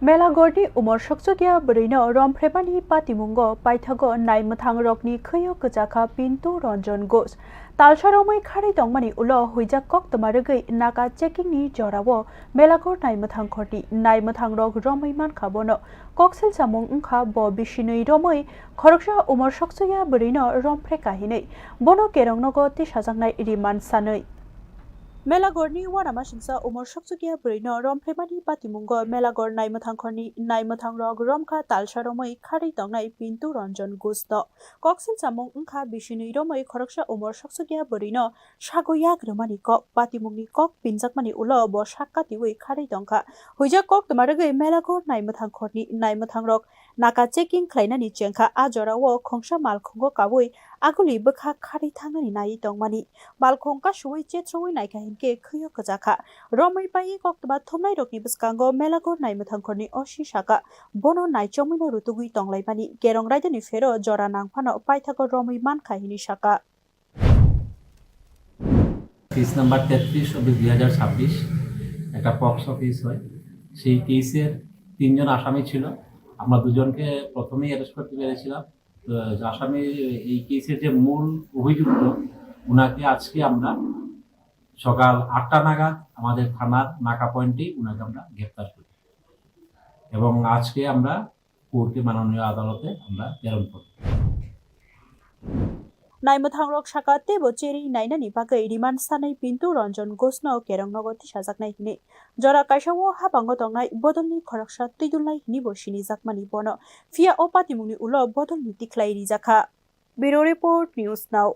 Melagorni Umor soksuyano berino rompheremani patimungo paithago naimthang rokni khyo kjaka Pintu Ranjan Ghosh talsaromai khari tongmani ulo huijak kok tamarugai naka checking ni jorawo melagor naimthang khoti naimthang rok romai man khabono koksil samung ungkha bo bishinui romai khoroksa Umor soksuyano berino romphere kahinei bono kerongnogo tisajangnai riman sanoi Melagorni warama singsa Umor soksuyano berino rompheremani patimungo melagor naimthangkhorni naimthang rok romkha talsaromai khari tongnai Pintu Ranjan Ghosh no koksil samung ungkha bishinui romai khoroksa Umor soksuyano berino sagoyak romani kok patimungni kok pinjakmani ulo bo sakkatiwi khari tongkha huijak kok tamarugai melagor naimthangkhorni naimthang rok naka checking khlainani chengkha ajorao khongsa malkhongo kawi aguli bokha khari thangnani nai tongmani malkhong kasui chetroi naikha hinke khyo kjaka romai pai koktba thomnai rokni bskango melagor naimthangkhorni osi saka bono naichomino rutugui tonglaimani kerong raidani fero jora nangphano paithago romai mankha hini saka case number 33/2026 একটা pox case হয়। সেই কেসের 3 জন আসামি ছিল। আমরা দুজনকে প্রথমেই arrest করতে পেরেছিলাম। তো আসামি এই কেসের যে মূল অভিযুক্ত উনাকে আজকে আমরা সকাল 8টা নাগাদ আমাদের থানার নাকা পয়েন্টে উনাকে আমরা গ্রেফতার করি এবং আজকে আমরা কোর্টে মাননীয় আদালতে আমরা প্রেরণ করি। naimthang rok saka tebo cheri nainani bagai riman sanai Pintu Ranjan Ghosh no kerongnogo tisajaknai hini jora kaisao habango tongnai bodolni khoroksa Twidulnai hini bo sinijakmani bono fia o patimungni ulo bodolni tiklai rijaka. Bureau Report News Now.